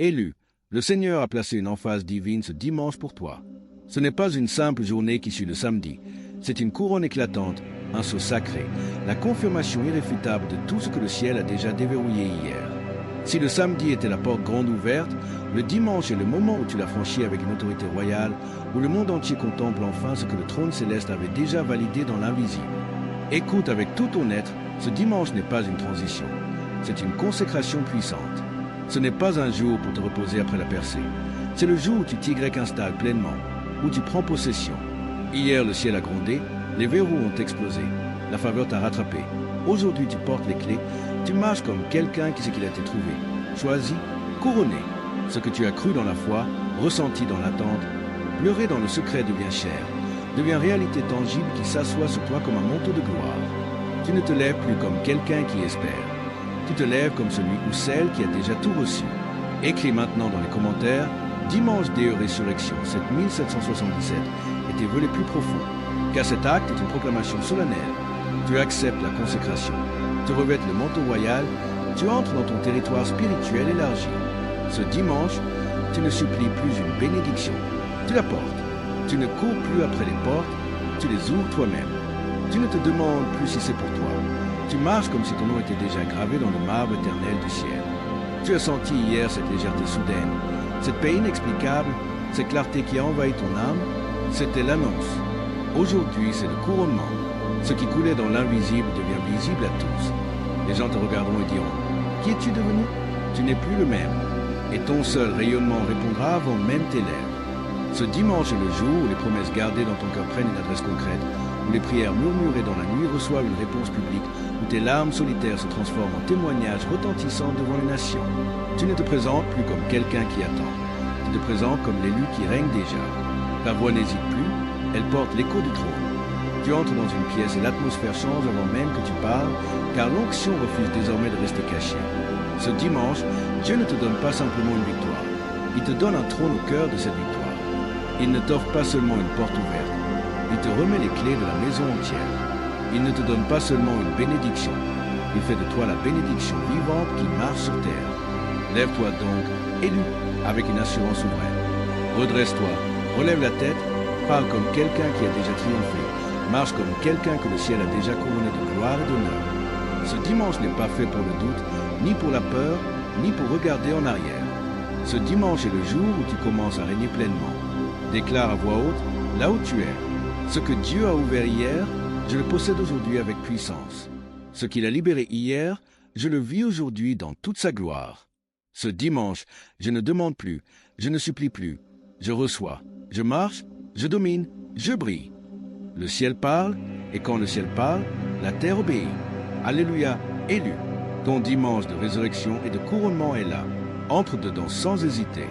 Élu, le Seigneur a placé une emphase divine ce dimanche pour toi. Ce n'est pas une simple journée qui suit le samedi. C'est une couronne éclatante, un sceau sacré, la confirmation irréfutable de tout ce que le ciel a déjà déverrouillé hier. Si le samedi était la porte grande ouverte, le dimanche est le moment où tu l'as franchi avec une autorité royale, où le monde entier contemple enfin ce que le trône céleste avait déjà validé dans l'invisible. Écoute avec tout ton être, ce dimanche n'est pas une transition, c'est une consécration puissante. Ce n'est pas un jour pour te reposer après la percée. C'est le jour où tu t'Y installes pleinement, où tu prends possession. Hier, le ciel a grondé, les verrous ont explosé, la faveur t'a rattrapé. Aujourd'hui, tu portes les clés, tu marches comme quelqu'un qui sait qu'il a été trouvé, choisi, couronné. Ce que tu as cru dans la foi, ressenti dans l'attente, pleuré dans le secret devient chair, devient réalité tangible qui s'assoit sur toi comme un manteau de gloire. Tu ne te lèves plus comme quelqu'un qui espère. Tu te lèves comme celui ou celle qui a déjà tout reçu. Écris maintenant dans les commentaires « Dimanche Deo Résurrection 7777 » et tes vœux les plus profonds. Car cet acte est une proclamation solennelle. Tu acceptes la consécration. Tu revêtes le manteau royal. Tu entres dans ton territoire spirituel élargi. Ce dimanche, tu ne supplies plus une bénédiction. Tu la portes. Tu ne cours plus après les portes. Tu les ouvres toi-même. Tu ne te demandes plus si c'est pour toi. Tu marches comme si ton nom était déjà gravé dans le marbre éternel du ciel. Tu as senti hier cette légèreté soudaine, cette paix inexplicable, cette clarté qui a envahi ton âme. C'était l'annonce. Aujourd'hui, c'est le couronnement. Ce qui coulait dans l'invisible devient visible à tous. Les gens te regarderont et diront « Qui es-tu devenu ?» Tu n'es plus le même. Et ton seul rayonnement répondra avant même tes lèvres. Ce dimanche est le jour où les promesses gardées dans ton cœur prennent une adresse concrète, où les prières murmurées dans la nuit reçoivent une réponse publique, où tes larmes solitaires se transforment en témoignages retentissants devant les nations. Tu ne te présentes plus comme quelqu'un qui attend. Tu te présentes comme l'élu qui règne déjà. Ta voix n'hésite plus, elle porte l'écho du trône. Tu entres dans une pièce et l'atmosphère change avant même que tu parles, car l'onction refuse désormais de rester cachée. Ce dimanche, Dieu ne te donne pas simplement une victoire. Il te donne un trône au cœur de cette victoire. Il ne t'offre pas seulement une porte ouverte. Il te remet les clés de la maison entière. Il ne te donne pas seulement une bénédiction. Il fait de toi la bénédiction vivante qui marche sur terre. Lève-toi donc, élu, avec une assurance souveraine. Redresse-toi, relève la tête, parle comme quelqu'un qui a déjà triomphé. Marche comme quelqu'un que le ciel a déjà couronné de gloire et d'honneur. Ce dimanche n'est pas fait pour le doute, ni pour la peur, ni pour regarder en arrière. Ce dimanche est le jour où tu commences à régner pleinement. Déclare à voix haute, là où tu es. Ce que Dieu a ouvert hier, je le possède aujourd'hui avec puissance. Ce qu'il a libéré hier, je le vis aujourd'hui dans toute sa gloire. Ce dimanche, je ne demande plus, je ne supplie plus. Je reçois, je marche, je domine, je brille. Le ciel parle, et quand le ciel parle, la terre obéit. Alléluia, élu. Ton dimanche de résurrection et de couronnement est là. Entre dedans sans hésiter.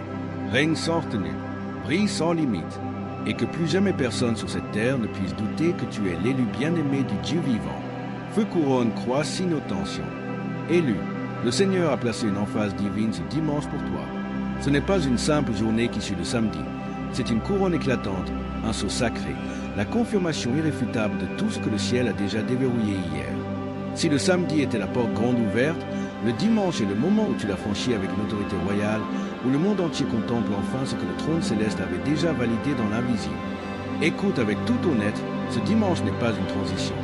Règne sans retenue. Brille sans limite. Et que plus jamais personne sur cette terre ne puisse douter que tu es l'élu bien-aimé du Dieu vivant. Feu couronne croît si nos tensions. Élu, le Seigneur a placé une emphase divine ce dimanche pour toi. Ce n'est pas une simple journée qui suit le samedi. C'est une couronne éclatante, un sceau sacré, la confirmation irréfutable de tout ce que le ciel a déjà déverrouillé hier. Si le samedi était la porte grande ouverte, le dimanche est le moment où tu l'as franchi avec une autorité royale, où le monde entier contemple enfin ce que le trône céleste avait déjà validé dans l'invisible. Écoute avec tout ton être, ce dimanche n'est pas une transition,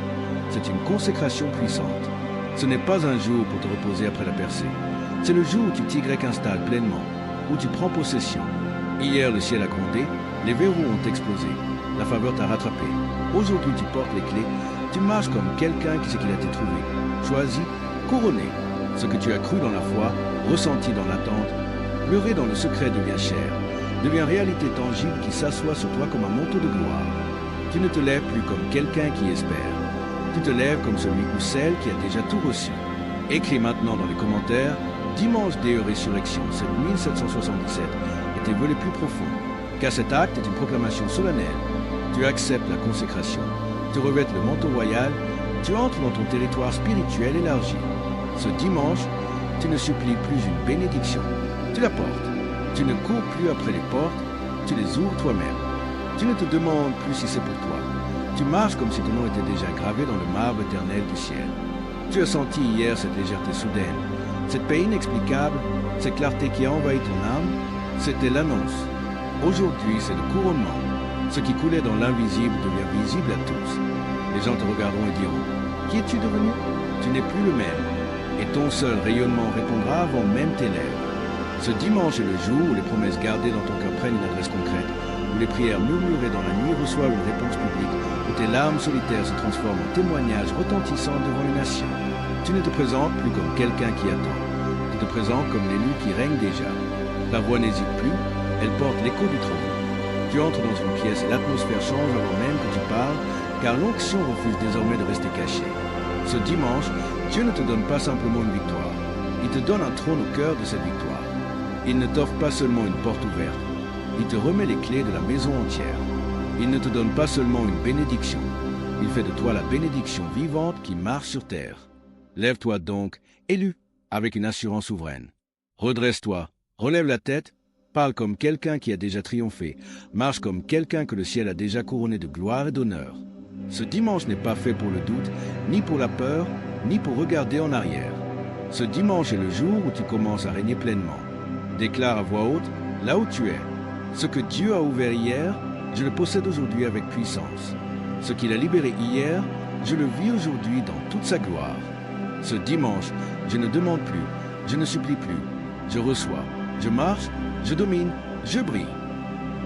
c'est une consécration puissante. Ce n'est pas un jour pour te reposer après la percée. C'est le jour où tu t'Y installes pleinement, où tu prends possession. Hier, le ciel a grondé, les verrous ont explosé, la faveur t'a rattrapé. Aujourd'hui, tu portes les clés, tu marches comme quelqu'un qui sait qu'il a été trouvé, choisi, couronné. Ce que tu as cru dans la foi, ressenti dans l'attente, pleuré dans le secret devient chair, devient réalité tangible qui s'assoit sur toi comme un manteau de gloire. Tu ne te lèves plus comme quelqu'un qui espère. Tu te lèves comme celui ou celle qui a déjà tout reçu. Écris maintenant dans les commentaires « Dimanche Deo Résurrection 7777 » et tes vœux les plus profonds. Car cet acte est une proclamation solennelle. Tu acceptes la consécration. Tu revêtes le manteau royal. Tu entres dans ton territoire spirituel élargi. Ce dimanche, tu ne supplies plus une bénédiction. Tu la portes. Tu ne cours plus après les portes. Tu les ouvres toi-même. Tu ne te demandes plus si c'est pour toi. Tu marches comme si ton nom était déjà gravé dans le marbre éternel du ciel. Tu as senti hier cette légèreté soudaine, cette paix inexplicable, cette clarté qui a envahi ton âme, c'était l'annonce. Aujourd'hui, c'est le couronnement. Ce qui coulait dans l'invisible devient visible à tous. Les gens te regarderont et diront, « Qui es-tu devenu ?» Tu n'es plus le même. Et ton seul rayonnement répondra avant même tes lèvres. Ce dimanche est le jour où les promesses gardées dans ton cœur prennent une adresse concrète, où les prières murmurées dans la nuit reçoivent une réponse publique, où tes larmes solitaires se transforment en témoignages retentissants devant les nations. Tu ne te présentes plus comme quelqu'un qui attend. Tu te présentes comme l'élu qui règne déjà. Ta voix n'hésite plus, elle porte l'écho du trône. Tu entres dans une pièce et l'atmosphère change avant même que tu parles, car l'onction refuse désormais de rester cachée. Ce dimanche, Dieu ne te donne pas simplement une victoire. Il te donne un trône au cœur de cette victoire. Il ne t'offre pas seulement une porte ouverte. Il te remet les clés de la maison entière. Il ne te donne pas seulement une bénédiction. Il fait de toi la bénédiction vivante qui marche sur terre. Lève-toi donc, élu, avec une assurance souveraine. Redresse-toi, relève la tête, parle comme quelqu'un qui a déjà triomphé, marche comme quelqu'un que le ciel a déjà couronné de gloire et d'honneur. Ce dimanche n'est pas fait pour le doute, ni pour la peur, ni pour regarder en arrière. Ce dimanche est le jour où tu commences à régner pleinement. Déclare à voix haute, là où tu es. Ce que Dieu a ouvert hier, je le possède aujourd'hui avec puissance. Ce qu'il a libéré hier, je le vis aujourd'hui dans toute sa gloire. Ce dimanche, je ne demande plus, je ne supplie plus, je reçois, je marche, je domine, je brille.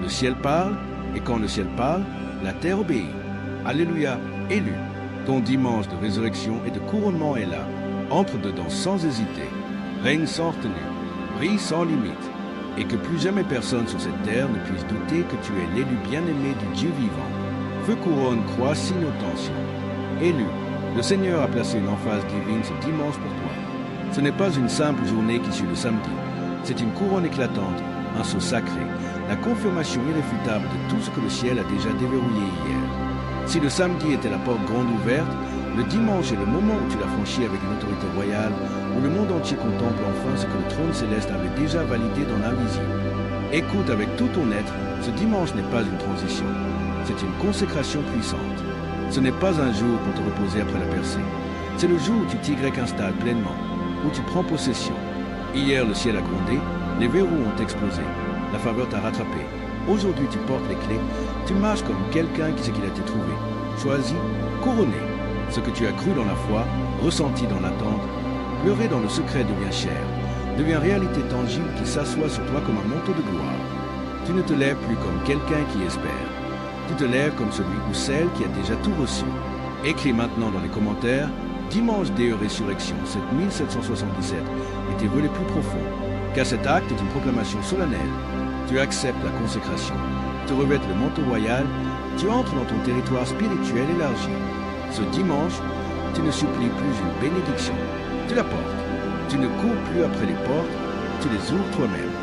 Le ciel parle, et quand le ciel parle, la terre obéit. Alléluia, élu. Ton dimanche de résurrection et de couronnement est là. Entre dedans sans hésiter. Règne sans retenue. Brille sans limite. Et que plus jamais personne sur cette terre ne puisse douter que tu es l'élu bien-aimé du Dieu vivant. Feu couronne, croix, signe aux tensions. Élu, le Seigneur a placé une emphase divine ce dimanche pour toi. Ce n'est pas une simple journée qui suit le samedi. C'est une couronne éclatante, un sceau sacré, la confirmation irréfutable de tout ce que le ciel a déjà déverrouillé hier. Si le samedi était la porte grande ouverte, le dimanche est le moment où tu l'as franchi avec une autorité royale, où le monde entier contemple enfin ce que le trône céleste avait déjà validé dans l'invisible. Écoute avec tout ton être, ce dimanche n'est pas une transition, c'est une consécration puissante. Ce n'est pas un jour pour te reposer après la percée. C'est le jour où tu t'installes pleinement, où tu prends possession. Hier, le ciel a grondé, les verrous ont explosé, la faveur t'a rattrapé. Aujourd'hui, tu portes les clés, tu marches comme quelqu'un qui sait qu'il a été trouvé, choisi, couronné. Ce que tu as cru dans la foi, ressenti dans l'attente, pleuré dans le secret devient chair, devient réalité tangible qui s'assoit sur toi comme un manteau de gloire. Tu ne te lèves plus comme quelqu'un qui espère. Tu te lèves comme celui ou celle qui a déjà tout reçu. Écris maintenant dans les commentaires « Dimanche Deo Résurrection 7777 » et tes vœux les plus profonds, car cet acte est une proclamation solennelle. Tu acceptes la consécration, te revêtes le manteau royal, tu entres dans ton territoire spirituel élargi. Ce dimanche, tu ne supplies plus une bénédiction, tu la portes. Tu ne cours plus après les portes, tu les ouvres toi-même.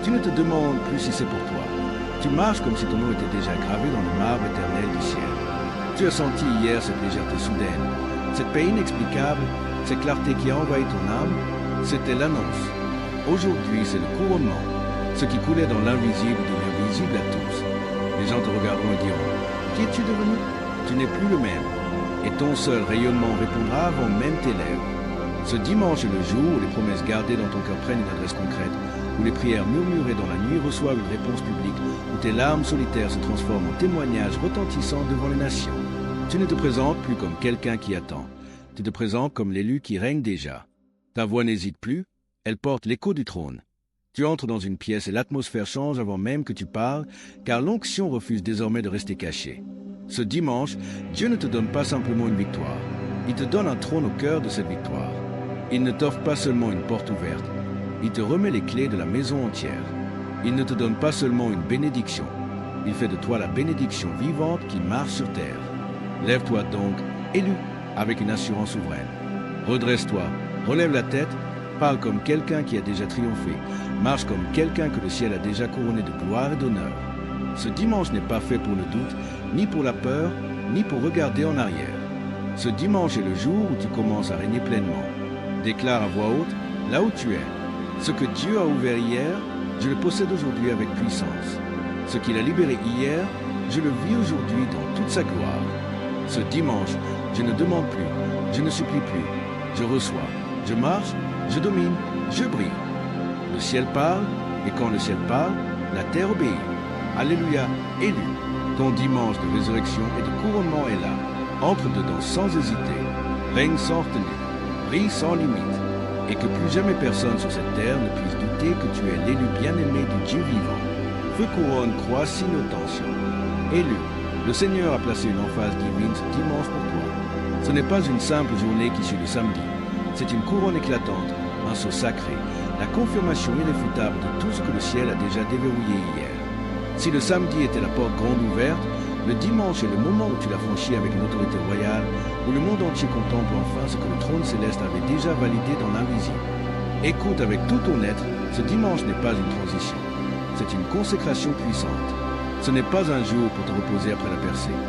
Tu ne te demandes plus si c'est pour toi. Tu marches comme si ton nom était déjà gravé dans le marbre éternel du ciel. Tu as senti hier cette légèreté soudaine, cette paix inexplicable, cette clarté qui a envahi ton âme, c'était l'annonce. Aujourd'hui, c'est le couronnement. Ce qui coulait dans l'invisible devient visible à tous. Les gens te regarderont et diront, « Qui es-tu devenu ?» Tu n'es plus le même. Et ton seul rayonnement répondra avant même tes lèvres. Ce dimanche est le jour où les promesses gardées dans ton cœur prennent une adresse concrète, où les prières murmurées dans la nuit reçoivent une réponse publique, où tes larmes solitaires se transforment en témoignages retentissants devant les nations. Tu ne te présentes plus comme quelqu'un qui attend. Tu te présentes comme l'élu qui règne déjà. Ta voix n'hésite plus, elle porte l'écho du trône. Tu entres dans une pièce et l'atmosphère change avant même que tu parles, car l'onction refuse désormais de rester cachée. Ce dimanche, Dieu ne te donne pas simplement une victoire. Il te donne un trône au cœur de cette victoire. Il ne t'offre pas seulement une porte ouverte. Il te remet les clés de la maison entière. Il ne te donne pas seulement une bénédiction. Il fait de toi la bénédiction vivante qui marche sur terre. Lève-toi donc, élu, avec une assurance souveraine. Redresse-toi, relève la tête, parle comme quelqu'un qui a déjà triomphé, marche comme quelqu'un que le ciel a déjà couronné de gloire et d'honneur. Ce dimanche n'est pas fait pour le doute, ni pour la peur, ni pour regarder en arrière. Ce dimanche est le jour où tu commences à régner pleinement. Déclare à voix haute, là où tu es. Ce que Dieu a ouvert hier, je le possède aujourd'hui avec puissance. Ce qu'il a libéré hier, je le vis aujourd'hui dans toute sa gloire. Ce dimanche, je ne demande plus, je ne supplie plus, je reçois, je marche, je domine, je brille. Le le ciel parle, et quand le ciel parle, la terre obéit. Alléluia, élu. Ton dimanche de résurrection et de couronnement est là. Entre dedans sans hésiter. Règne sans retenue. Brille sans limite. Et que plus jamais personne sur cette terre ne puisse douter que tu es l'élu bien-aimé du Dieu vivant. Feu couronne, croix, signe aux tensions. Élu. Le Seigneur a placé une emphase divine ce dimanche pour toi. Ce n'est pas une simple journée qui suit le samedi. C'est une couronne éclatante, un sceau sacré, la confirmation irréfutable de tout ce que le ciel a déjà déverrouillé hier. Si le samedi était la porte grande ouverte, le dimanche est le moment où tu l'as franchi avec une autorité royale, où le monde entier contemple enfin ce que le trône céleste avait déjà validé dans l'invisible. Écoute avec tout ton être, ce dimanche n'est pas une transition, c'est une consécration puissante. Ce n'est pas un jour pour te reposer après la percée.